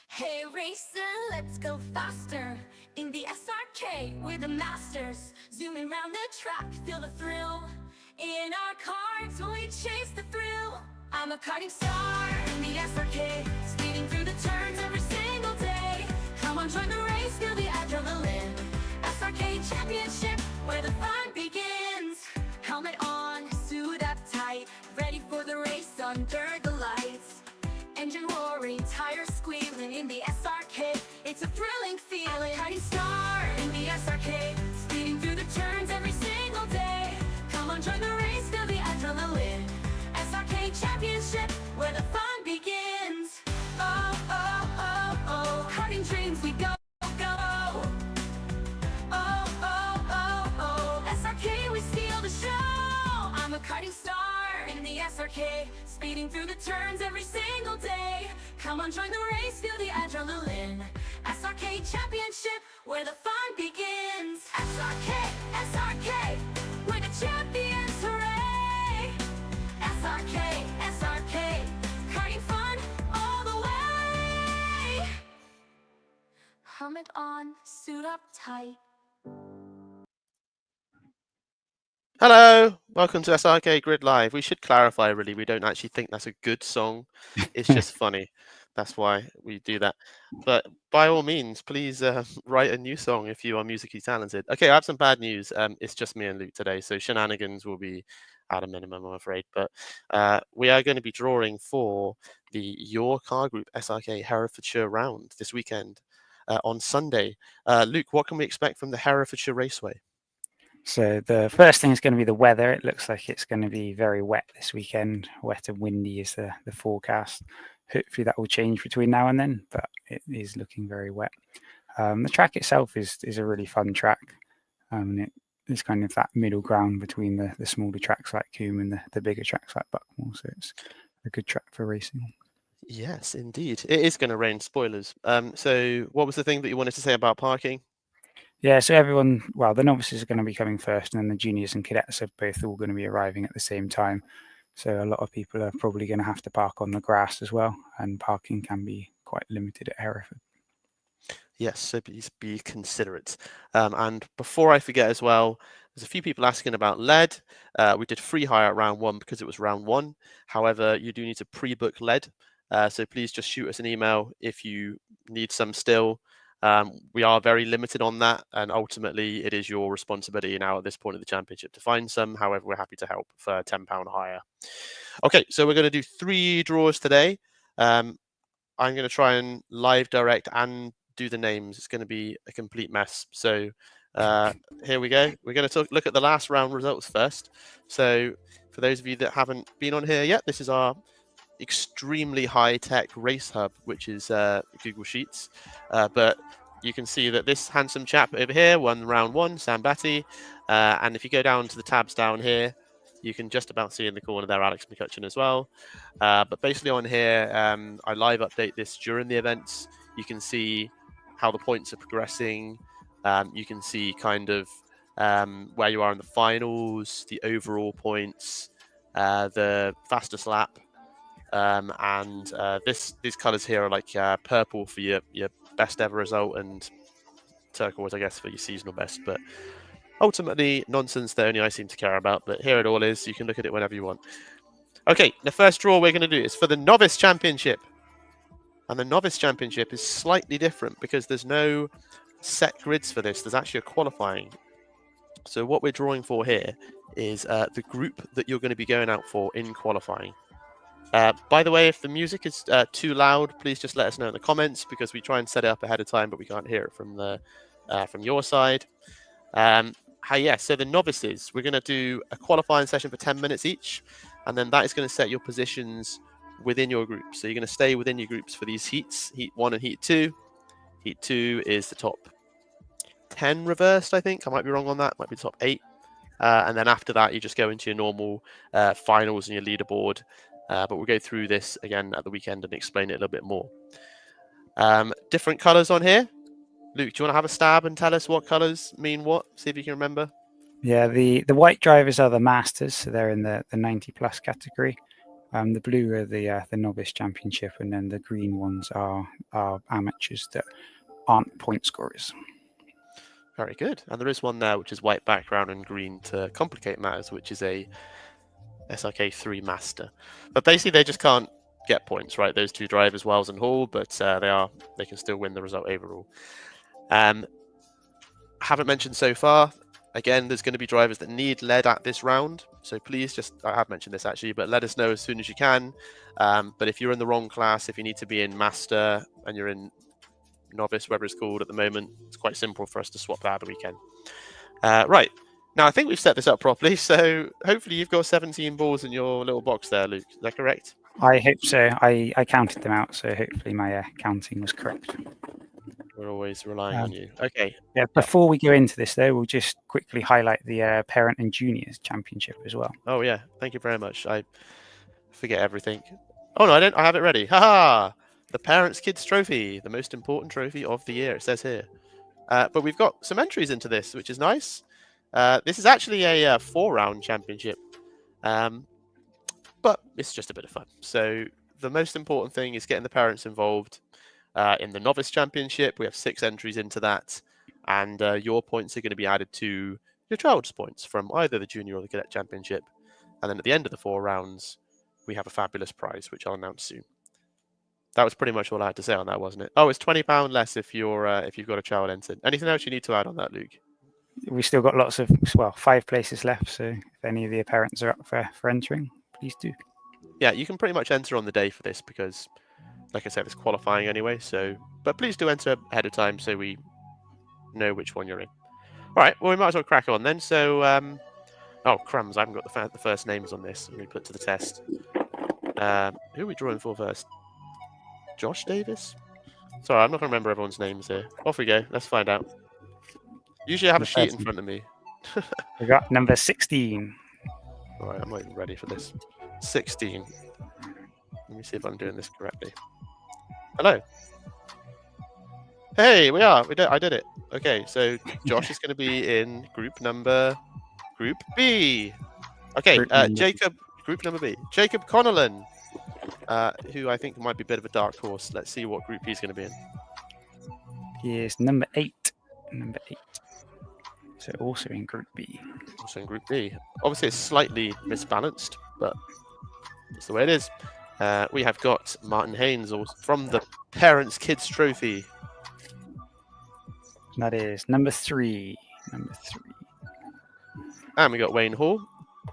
Hey racer, let's go faster. In the SRK, we're the masters. Zooming round the track, feel the thrill. In our karts, we chase the thrill. I'm a karting star in the SRK, speeding through the turns every single day. Come on, join the race, feel the adrenaline. SRK Championship, where the fun begins. Helmet on, suit up tight, ready for the race under the lights. Engine roaring, tires squealing in the SRK. It's a thrilling feeling. Karting star in the SRK, speeding through the turns every single day. Come on, join the race, feel the adrenaline. SRK Championship, where the fun begins. Oh, oh, oh, oh, karting dreams, we go, go. Oh, oh, oh, oh, SRK, we steal the show. I'm a karting star in the SRK, speeding through the turns every single day. Come on, join the race, feel the adrenaline. SRK Championship, where the fun begins. SRK, SRK, we're the champions, hooray! SRK, SRK, karting fun all the way. Helmet on, suit up tight. Hello, welcome to SRK Grid Live. We should clarify, really, we don't actually think that's a good song. It's just funny. That's why we do that. But by all means, please write a new song if you are musically talented. Okay, I have some bad news. It's just me and Luke today, so shenanigans will be at a minimum, I'm afraid. But we are going to be drawing for the Your Car Group SRK Herefordshire round this weekend on Sunday. Luke, what can we expect from the Herefordshire Raceway? So the first thing is going to be the weather. It looks like it's going to be very wet this weekend. Wet and windy is the forecast. Hopefully that will change between now and then, but it is looking very wet. The track itself is a really fun track. It's kind of that middle ground between the smaller tracks like Coombe and the bigger tracks like Buckmore. So it's a good track for racing. Yes, indeed. It is going to rain, spoilers. So what was the thing that you wanted to say about parking? Yeah, so everyone, well, the novices are going to be coming first, and then the juniors and cadets are both all going to be arriving at the same time. So a lot of people are probably going to have to park on the grass as well, and parking can be quite limited at Hereford. Yes, so please be considerate. And before I forget as well, there's a few people asking about lead. We did free hire at round 1 because it was round 1. However, you do need to pre-book lead. So please just shoot us an email if you need some still. We are very limited on that, and ultimately it is your responsibility now at this point of the championship to find some. However, we're happy to help for £10 higher. Okay, so we're going to do 3 draws today. I'm going to try and live direct and do the names. It's going to be a complete mess. So here we go. We're going to look at the last round results first. So for those of you that haven't been on here yet, this is our extremely high-tech race hub, which is Google Sheets. But you can see that this handsome chap over here won round 1, Sam Batty. And if you go down to the tabs down here, you can just about see in the corner there Alex McCutcheon as well. But basically on here, I live update this during the events. You can see how the points are progressing. You can see kind of where you are in the finals, the overall points, the fastest lap. And these colours here are like purple for your best ever result and turquoise, I guess, for your seasonal best. But ultimately, nonsense that only I seem to care about. But here it all is. You can look at it whenever you want. Okay, the first draw we're going to do is for the Novice Championship. And the Novice Championship is slightly different because there's no set grids for this. There's actually a qualifying. So what we're drawing for here is the group that you're going to be going out for in qualifying. By the way, if the music is too loud, please just let us know in the comments because we try and set it up ahead of time, but we can't hear it from your side. So the novices, we're going to do a qualifying session for 10 minutes each, and then that is going to set your positions within your group. So you're going to stay within your groups for these heats, Heat 1 and Heat 2. Heat 2 is the top 10 reversed, I think. I might be wrong on that. Might be the top 8. And then after that, you just go into your normal finals and your leaderboard. But we'll go through this again at the weekend and explain it a little bit more. Different colours on here. Luke, do you want to have a stab and tell us what colours mean what? See if you can remember. Yeah, the white drivers are the masters, so they're in the 90 plus category. The blue are the novice championship, and then the green ones are amateurs that aren't point scorers. Very good. And there is one there which is white background and green to complicate matters, which is a SRK 3 Master. But basically, they just can't get points, right? Those two drivers, Wells and Hall, but they can still win the result overall. Haven't mentioned so far. Again, there's going to be drivers that need lead at this round, so please I have mentioned this actually, but let us know as soon as you can. But if you're in the wrong class, if you need to be in Master and you're in Novice, whatever it's called at the moment, it's quite simple for us to swap that at the weekend. Right, now I think we've set this up properly, so hopefully you've got 17 balls in your little box there, Luke. Is that correct? I hope so. I counted them out, so hopefully my counting was correct. We're always relying on you. Okay. Yeah. Before we go into this, though, we'll just quickly highlight the Parent and Juniors Championship as well. Oh yeah, thank you very much. I forget everything. Oh no, I don't. I have it ready. Haha! The Parents Kids Trophy, the most important trophy of the year. It says here. But we've got some entries into this, which is nice. This is actually a 4-round championship, but it's just a bit of fun. So the most important thing is getting the parents involved. In the Novice Championship, we have 6 entries into that, and your points are going to be added to your child's points from either the Junior or the Cadet Championship. And then at the end of the 4 rounds, we have a fabulous prize, which I'll announce soon. That was pretty much all I had to say on that, wasn't it? Oh, it's £20 less if you've got a child entered. Anything else you need to add on that, Luke? We've still got 5 places left, so if any of your parents are up for entering, please do. Yeah, you can pretty much enter on the day for this because, like I said, it's qualifying anyway. So, but please do enter ahead of time so we know which one you're in. All right, well, we might as well crack on then. So, oh, crumbs, I haven't got the first names on this. I'm going to put to the test. Who are we drawing for first? Josh Davis? Sorry, I'm not going to remember everyone's names here. Off we go. Let's find out. Usually I have a sheet in front of me. We got number 16. All right, I'm not even ready for this. 16. Let me see if I'm doing this correctly. Hello. Hey, I did it. Okay, so Josh is going to be in Group B. Okay, Group number B. Jacob Connellan, who I think might be a bit of a dark horse. Let's see what group he's going to be in. He is number 8. So also in Group B. Also in Group B. Obviously, it's slightly misbalanced, but that's the way it is. We have got Martin Haynes from the Parents Kids Trophy. That is number 3. And we got Wayne Hall,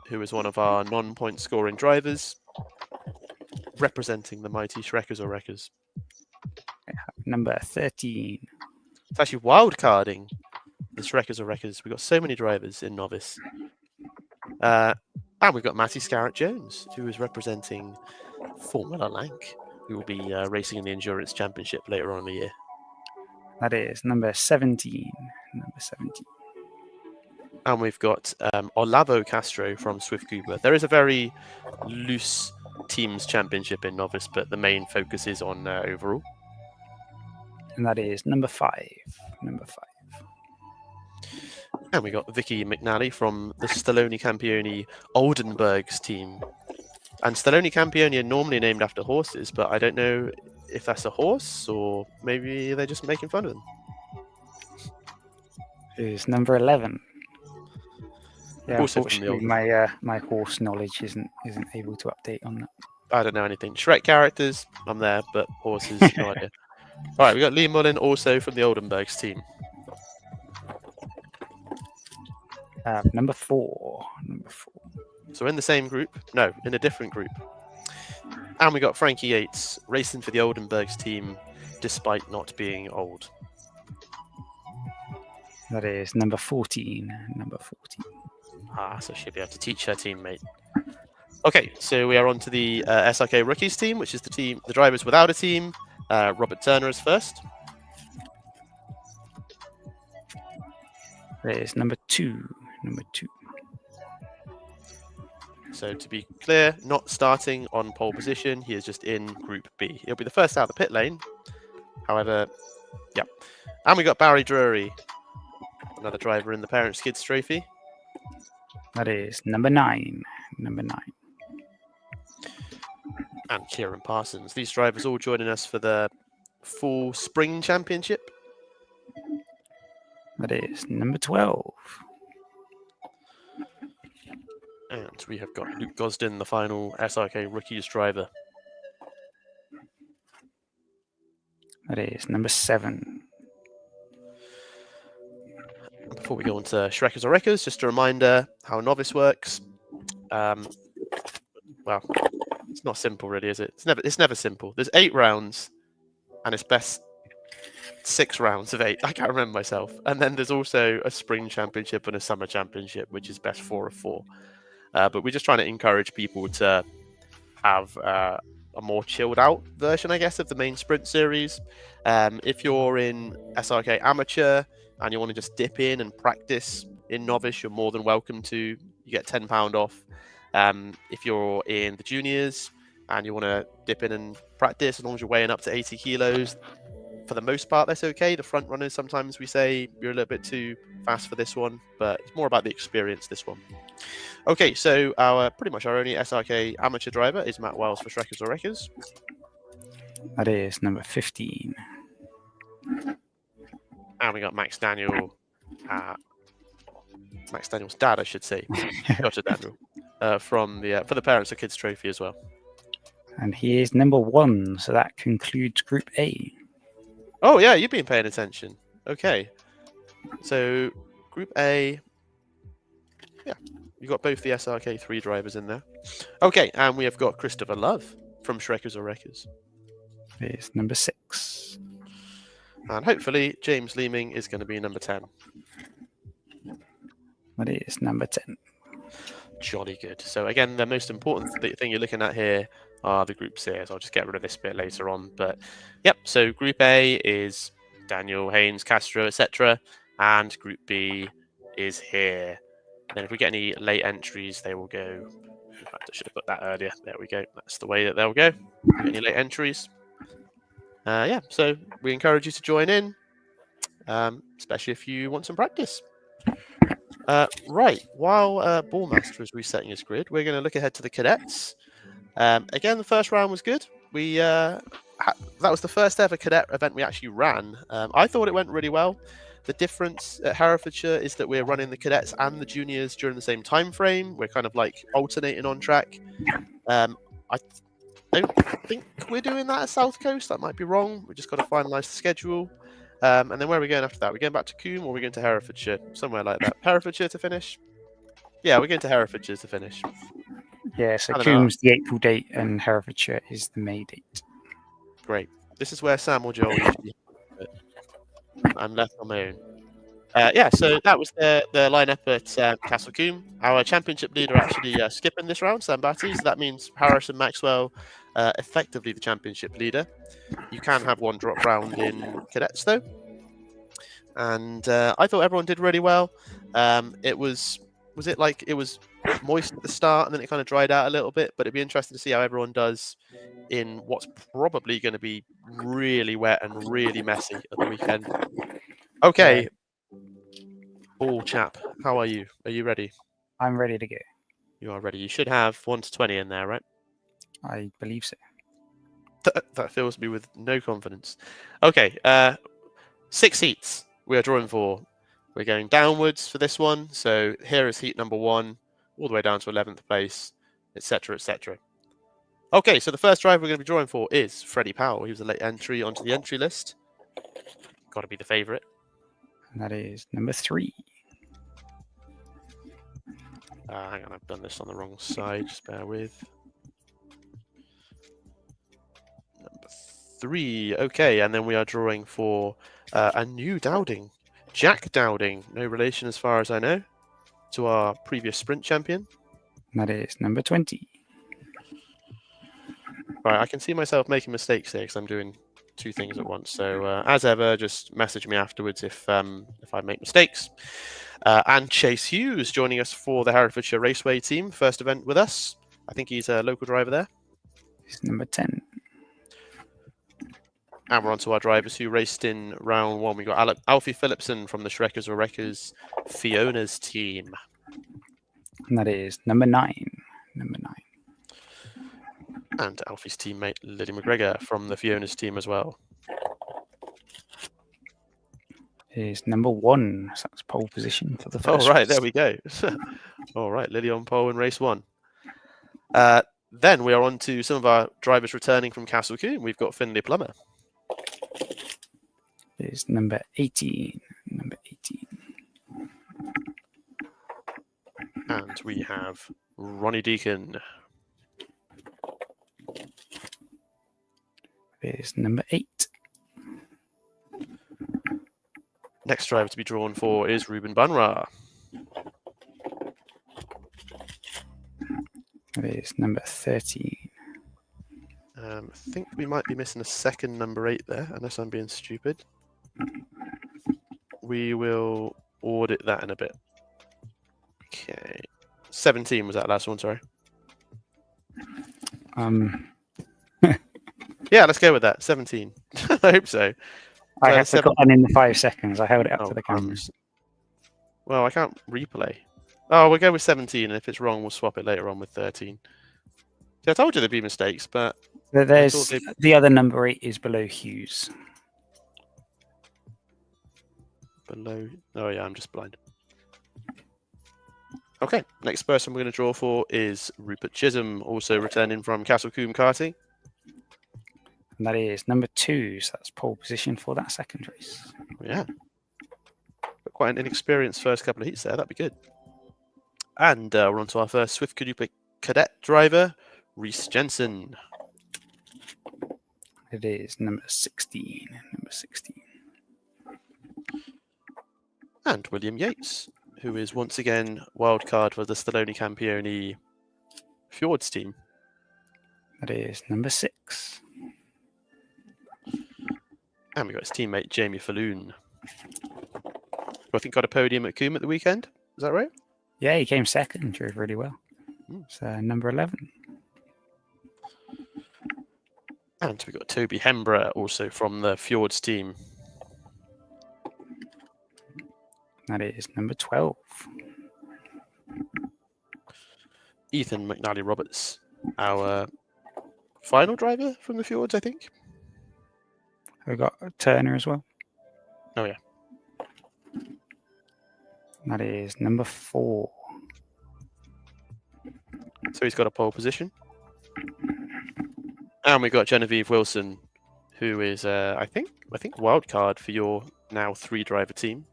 who is one of our non-point scoring drivers, representing the mighty Shrekkers or Wreckers. Number 13. It's actually wild carding the Shrekkers or Wreckers. We've got so many drivers in Novice. And we've got Matty Scarrett-Jones, who is representing Formula Lank, who will be racing in the Endurance Championship later on in the year. That is number 17. And we've got Olavo Castro from Swift Cooper. There is a very loose teams championship in Novice, but the main focus is on overall. And that is number 5. And we got Vicky McNally from the Stallone Campioni Oldenburgs team. And Stallone Campioni are normally named after horses, but I don't know if that's a horse or maybe they're just making fun of them. Who's number 11? Yeah, Also unfortunately, my horse knowledge isn't able to update on that. I don't know anything. Shrek characters, I'm there, but horses, no idea. All right, we got Lee Mullen also from the Oldenburgs team. Number 4. So in the same group? No, in a different group. And we got Frankie Yates racing for the Oldenburgs team, despite not being old. That is number 14. So she'll be able to teach her teammate. Okay, so we are on to the SRK Rookies team, which is the drivers without a team. Robert Turner is first. That is number 2. So to be clear, not starting on pole position. He is just in Group B. He'll be the first out of the pit lane. However, yeah. And we got Barry Drury, another driver in the Parents Kids Trophy. That is number 9. and Kieran Parsons. These drivers all joining us for the full spring championship. That is number 12. And we have got Luke Gosden, the final SRK Rookies driver. That is number 7. And before we go on to Shrekkers or Wreckers, just a reminder how novice works. Well, it's not simple, really, is it? It's never simple. There's 8 rounds, and it's best 6 rounds of 8. I can't remember myself. And then there's also a spring championship and a summer championship, which is best 4 of 4. But we're just trying to encourage people to have a more chilled out version, I guess, of the main sprint series. If you're in SRK Amateur and you want to just dip in and practice in novice, you're more than welcome to. You get £10 off. If you're in the juniors and you want to dip in and practice, as long as you're weighing up to 80 kilos, for the most part, that's okay. The front runners, sometimes we say you're a little bit too fast for this one, but it's more about the experience, this one. Okay, so pretty much our only SRK amateur driver is Matt Wells for Shrekkers or Wreckers. That is number 15. And we got Max Daniel, Max Daniel's dad, I should say, Dr. Daniel, from the for the Parents of Kids Trophy as well. And he is number 1, so that concludes Group A. Oh yeah, you've been paying attention. Okay, so Group A, yeah, you got both the SRK 3 drivers in there. Okay, and we have got Christopher Love from Shrekkers or Wreckers. It is number 6. And hopefully James Leeming is going to be number 10. That is number 10. Jolly good. So again, the most important thing you're looking at here are the groups here. So I'll just get rid of this bit later on. But yep, so Group A is Daniel, Haynes, Castro, etc. And Group B is here. Then if we get any late entries, they will go. In fact, I should have put that earlier. There we go. That's the way that they'll go. Any late entries? Yeah, so we encourage you to join in, especially if you want some practice. Right, while Ballmaster is resetting his grid, we're going to look ahead to the cadets. Again, the first round was good. That was the first ever cadet event we actually ran. I thought it went really well. The difference at Herefordshire is that we're running the cadets and the juniors during the same time frame. We're kind of like alternating on track. I don't think we're doing that at South Coast. That might be wrong. We just got to finalise the schedule. And then where are we going after that? We're going back to Coombe or we're going to Herefordshire? Somewhere like that. Herefordshire to finish? Yeah, we're going to Herefordshire to finish. Yeah, so Coombe's the April date and Herefordshire is the May date. Great. This is where Sam or Joel usually I'm left on my own. Yeah, so that was the lineup at Castle Coombe. Our championship leader actually skipping this round, Sam Batty, so that means Harris and Maxwell effectively the championship leader. You can have one drop round in cadets though. And I thought everyone did really well. It was moist at the start and then it kind of dried out a little bit, but it'd be interesting to see how everyone does in what's probably going to be really wet and really messy at the weekend. Okay. Ball chap, how are you? Are you ready? I'm ready to go. You are ready. You should have 1 to 20 in there, right? I believe so. That fills me with no confidence. Okay, 6 heats we are drawing for. We're going downwards for this one. So here is heat number 1, all the way down to 11th place, etc., etc. Okay, so the first driver we're going to be drawing for is Freddie Powell. He was a late entry onto the entry list. Got to be the favourite. And that is number 3. Hang on, I've done this on the wrong side. Just bear with. Number 3. Okay, and then we are drawing for a new Dowding. Jack Dowding. No relation as far as I know to our previous sprint champion. And that is number 20. Right, I can see myself making mistakes here because I'm doing 2 things at once. So as ever, just message me afterwards if I make mistakes. And Chase Hughes joining us for the Herefordshire Raceway team. First event with us. I think he's a local driver there. He's number 10. And we're on to our drivers who raced in round 1. We got Alfie Phillipson from the Shrekkers or Wreckers Fiona's team. And that is number 9. Number 9. And Alfie's teammate Lily McGregor from the Fiona's team as well. Is number 1. So that's pole position for the first Oh, right, race. there we go. All right, Lily on pole in race 1. Then we are on to some of our drivers returning from Castle Combe. We've got Finlay Plummer. Is number 18. Number 18. And we have Ronnie Deacon. Is number 8. Next driver to be drawn for is Ruben Bunra. That is number 13. I think we might be missing a second number 8 there, unless I'm being stupid. We will audit that in a bit. Okay. 17 was that last one, sorry. Yeah, let's go with that. 17. I hope so. I have forgotten in the 5 seconds. I held it up to the camera. Well, I can't replay. Oh, we'll go with 17, and if it's wrong, we'll swap it later on with 13. See, I told you there'd be mistakes, but... There's the other number 8 is below Hughes. Below... Oh, yeah, I'm just blind. Okay, next person we're going to draw for is Rupert Chisholm, also returning from Castle Combe karting. And that is number 2, so that's pole position for that second race. Yeah. But quite an inexperienced first couple of heats there, that'd be good. And we're on to our first Swift Cadupa Cadet driver, Rhys Jensen. It is number 16. Number 16. And William Yates, who is once again wildcard for the Stallone Campione Fjords team. That is number 6. And we got his teammate Jamie Falloon, who I think got a podium at Combe at the weekend. Is that right? Yeah, he came second, drove really well. So number 11. And we got Toby Hembrough, also from the Fjords team. That is number 12. Ethan McNally Roberts, our final driver from the Fjords, I think. We got Turner as well. Oh, yeah. That is number 4. So he's got a pole position. And we got Genevieve Wilson, who is, I think wildcard for your now 3-driver team.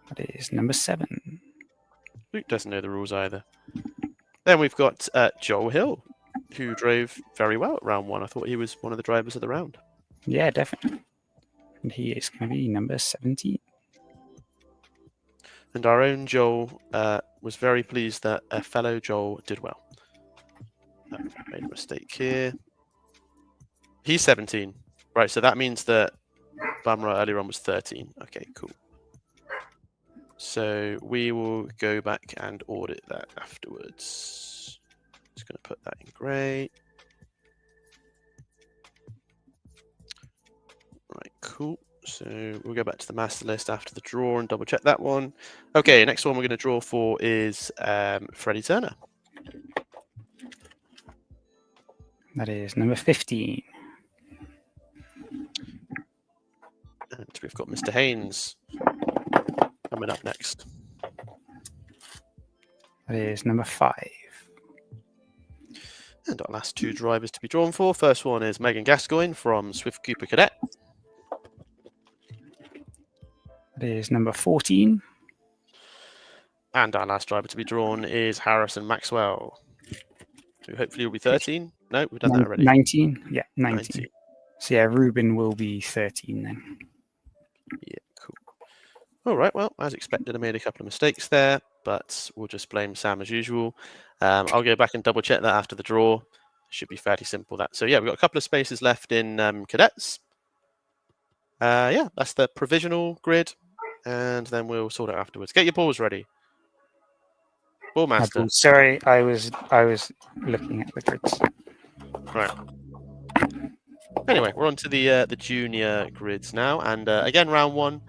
That is number 7. Luke doesn't know the rules either. Then we've got Joel Hill, who drove very well at round 1. I thought he was one of the drivers of the round. Yeah, definitely. And he is going to be number 17. And our own Joel was very pleased that a fellow Joel did well. I made a mistake here. He's 17. Right, so that means that Bamra earlier on was 13. Okay, cool. So we will go back and audit that afterwards. Just going to put that in grey. Right, cool. So we'll go back to the master list after the draw and double check that one. Okay, next one we're going to draw for is Freddie Turner. That is number 15. And we've got Mr. Haynes coming up next. That is number 5. And our last 2 drivers to be drawn for. First one is Megan Gascoigne from Swift Cooper Cadet. That is number 14. And our last driver to be drawn is Harrison Maxwell, who hopefully will be 13. No, we've done that already. 19? Yeah, 19. So yeah, Ruben will be 13 then. Yeah, cool. All right, well, as expected, I made a couple of mistakes there, but we'll just blame Sam as usual. I'll go back and double check that after the draw. Should be fairly simple, that. So yeah, we've got a couple of spaces left in cadets. Yeah, that's the provisional grid, and then we'll sort it afterwards. Get your balls ready. Ball master. Sorry, I was looking at the grids. Right. Anyway, we're on to the junior grids now, and again, round 1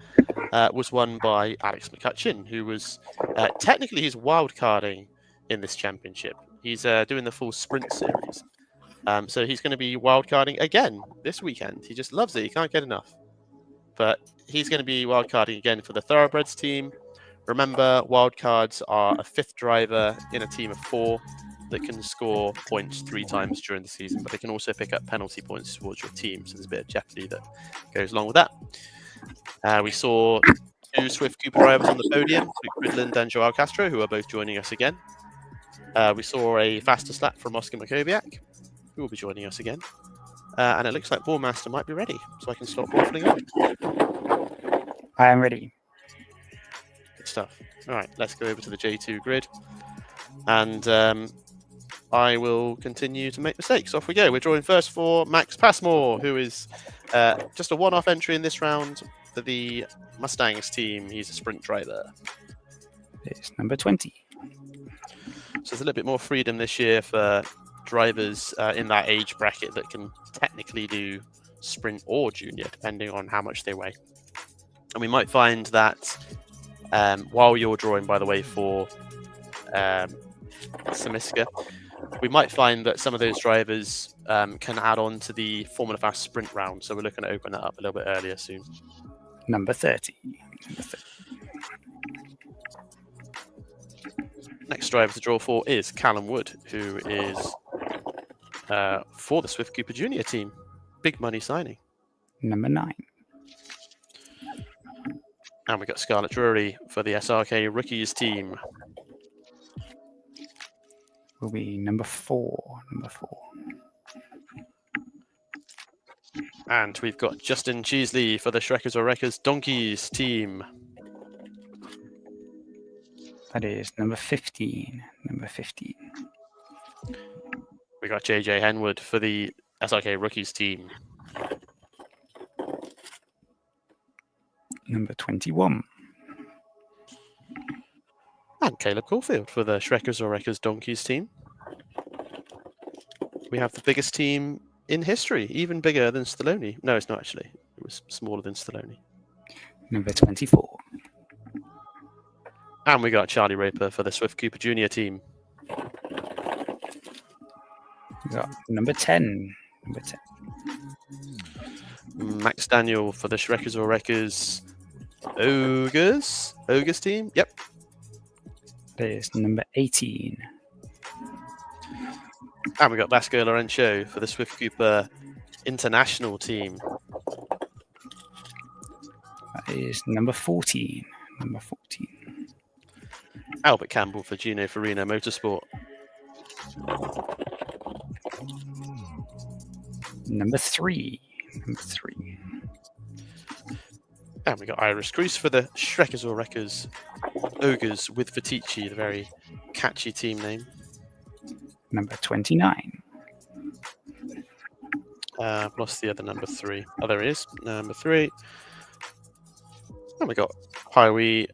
was won by Alex McCutcheon, who was technically he's wildcarding in this championship. He's doing the full sprint series. So he's going to be wildcarding again this weekend. He just loves it. He can't get enough. But he's going to be wildcarding again for the Thoroughbreds team. Remember, wildcards are a 5th driver in a team of 4 that can score points 3 times during the season, but they can also pick up penalty points towards your team. So there's a bit of jeopardy that goes along with that. We saw 2 Swift Cooper drivers on the podium, Luke Gridland and Joao Castro, who are both joining us again. We saw a fastest lap from Oscar Makowiak, who will be joining us again. And it looks like Ballmaster might be ready, so I can stop waffling on. I am ready. Good stuff. All right, let's go over to the J2 grid. And I will continue to make mistakes. Off we go. We're drawing first for Max Passmore, who is just a one-off entry in this round for the Mustangs team. He's a sprint driver. It's number 20. So there's a little bit more freedom this year for drivers in that age bracket that can technically do sprint or junior, depending on how much they weigh. And we might find that while you're drawing, by the way, for Samiska, we might find that some of those drivers can add on to the Formula Fast sprint round. So we're looking to open that up a little bit earlier soon. Number 30. Next driver to draw for is Callum Wood, who is for the Swift Cooper Junior team. Big money signing. Number 9. And we got Scarlett Drury for the SRK Rookies team. Will be number 4. And we've got Justin Cheesley for the Shrekkers or Wreckers Donkeys team. That is number 15. We got JJ Henwood for the SRK Rookies team. Number 21. And Caleb Caulfield for the Shrekkers or Wreckers Donkeys team. We have the biggest team in history, even bigger than Stallone. No, it's not actually. It was smaller than Stallone. Number 24. And we got Charlie Raper for the Swift Cooper Junior team. We got number 10. Max Daniel for the Shrekkers or Wreckers Ogres team. Yep. There's number 18. And we got Vasco Lorenzo for the Swift Cooper International team. That is number 14. Albert Campbell for Gino Farina Motorsport. Number 3. And we got Iris Crease for the Shrekkers or Wreckers Ogres with Vitici, the very catchy team name. Number 29. Lost the other number 3. Oh, there he is. Number 3. And we got Howie,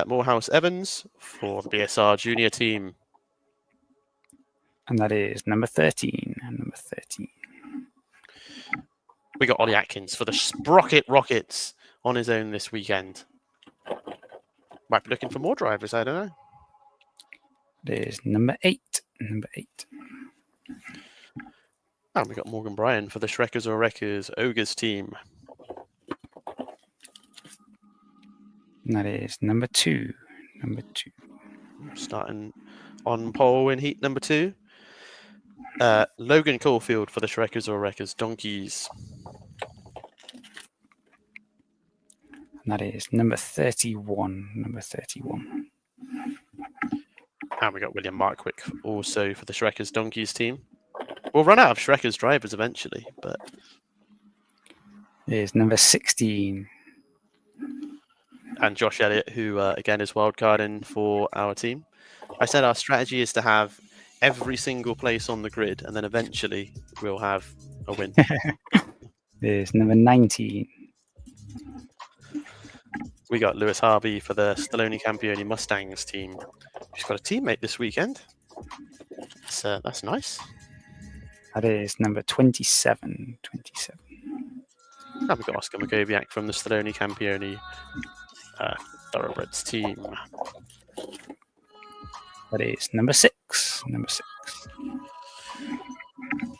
Morehouse Evans for the BSR Junior team. And that is number 13. We got Ollie Atkins for the Sprocket Rockets on his own this weekend. Might be looking for more drivers, I don't know. There's number 8. And we got Morgan Bryan for the Shrekkers or Wreckers Ogres team. And that is number 2. Starting on pole in heat number 2. Logan Caulfield for the Shrekkers or Wreckers Donkeys. And that is number 31. And we got William Markwick also for the Shrekkers Donkeys team. We'll run out of Shrekkers drivers eventually, but There's number 16. And Josh Elliott, who again is wildcarding for our team. I said our strategy is to have every single place on the grid, and then eventually we'll have a win. There's number 19. We got Lewis Harvey for the Stallone Campione Mustangs team. He's got a teammate this weekend. That's nice. That is number 27. And we've got Oscar Makowiak from the Stallone Campione Thoroughbreds team. That is number 6. Number 6.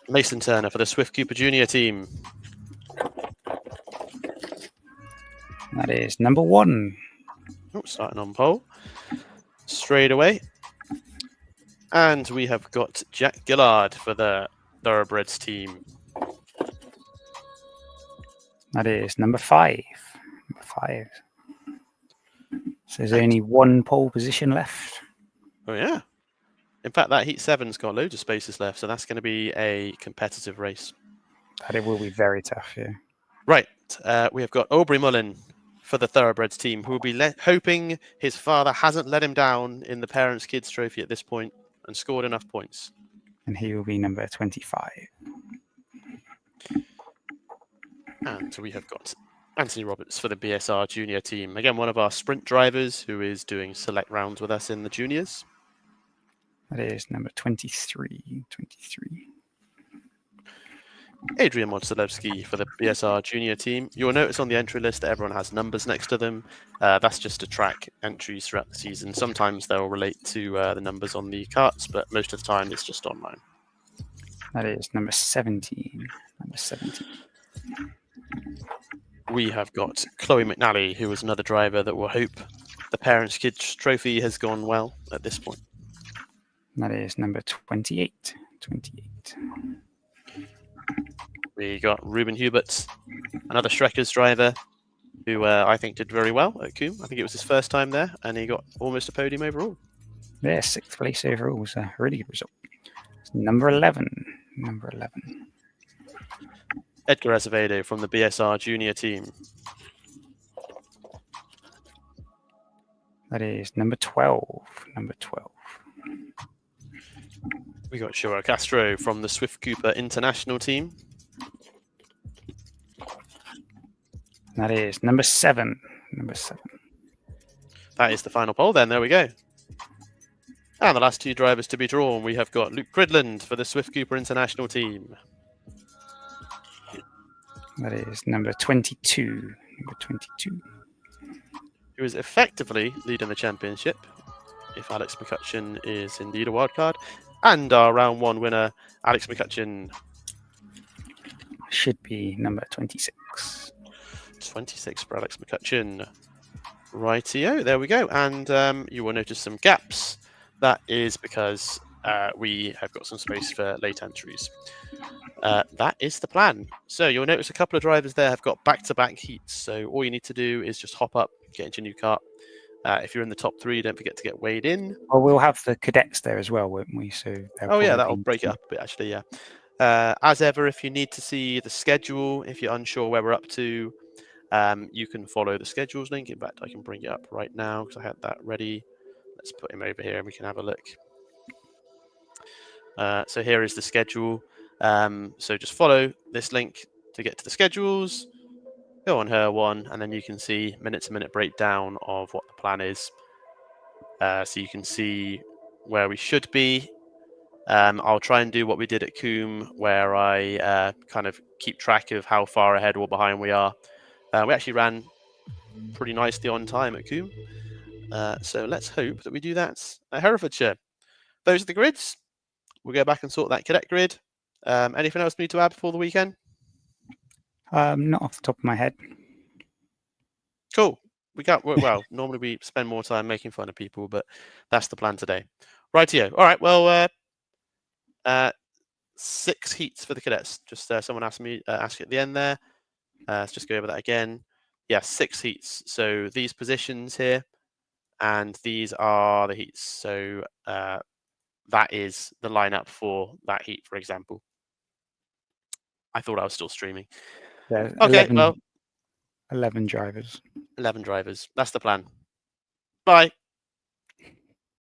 Mason Turner for the Swift Cooper Junior team. That is number 1. Oh, starting on pole. Straight away. And we have got Jack Gillard for the Thoroughbreds team. That is number 5. Number 5. So there's only one pole position left. Oh, yeah. In fact, that Heat 7's got loads of spaces left, so that's going to be a competitive race. But it will be very tough, yeah. Right. We have got Aubrey Mullen for the Thoroughbreds team, who will be hoping his father hasn't let him down in the Parents' Kids Trophy at this point and scored enough points. And he will be number 25. And we have got Anthony Roberts for the BSR Junior team. Again, one of our sprint drivers who is doing select rounds with us in the juniors. That is number 23. 23. Adrian Modzelewski for the BSR Junior team. You'll notice on the entry list that everyone has numbers next to them. That's just to track entries throughout the season. Sometimes they'll relate to the numbers on the carts, but most of the time it's just online. That is number 17. Number 17. We have got Chloe McNally, who is another driver that will hope the Parents' Kids Trophy has gone well at this point. That is number 28. 28. We got Ruben Hubert, another Streckers driver, who I think did very well at Coombe. I think it was his first time there, and he got almost a podium overall. Yeah, 6th place overall was a really good result. It's number 11. Number 11. Edgar Azevedo from the BSR Junior team. That is number 12. Number 12. We got Joel Castro from the Swift Cooper International team. That is number 7. Number 7. That is the final poll then. There we go. And the last two drivers to be drawn, we have got Luke Cridland for the Swift Cooper International team. That is number 22. Number 22. Who is effectively leading the championship, if Alex McCutcheon is indeed a wildcard. And our round 1 winner, Alex McCutcheon. Should be number 26. 26 for Alex McCutcheon. Rightio, there we go. And you will notice some gaps. That is because we have got some space for late entries. That is the plan. So you'll notice a couple of drivers there have got back-to-back heats. So all you need to do is just hop up, get into your new kart. If you're in the top 3, don't forget to get weighed in. Well, we'll have the cadets there as well, won't we? So oh yeah, that'll break it up a bit actually. Yeah. As ever, if you need to see the schedule, if you're unsure where we're up to, you can follow the schedules link. In fact, I can bring it up right now because I had that ready. Let's put him over here and we can have a look. So here is the schedule. So just follow this link to get to the schedules. Go on her one, and then you can see minute-to-minute breakdown of what the plan is. So you can see where we should be. I'll try and do what we did at Coombe, where I kind of keep track of how far ahead or behind we are. We actually ran pretty nicely on time at Coombe. So let's hope that we do that at Herefordshire. Those are the grids. We'll go back and sort that cadet grid. Anything else we need to add before the weekend? Not off the top of my head. Cool. Well, normally we spend more time making fun of people, but that's the plan today. Rightio. All right. Well, 6 heats for the cadets. Just someone asked me ask at the end there. Let's just go over that again. Yeah, 6 heats. So these positions here, and these are the heats. So that is the lineup for that heat, for example. I thought I was still streaming. Yeah, okay, 11 drivers. 11 drivers. That's the plan. Bye.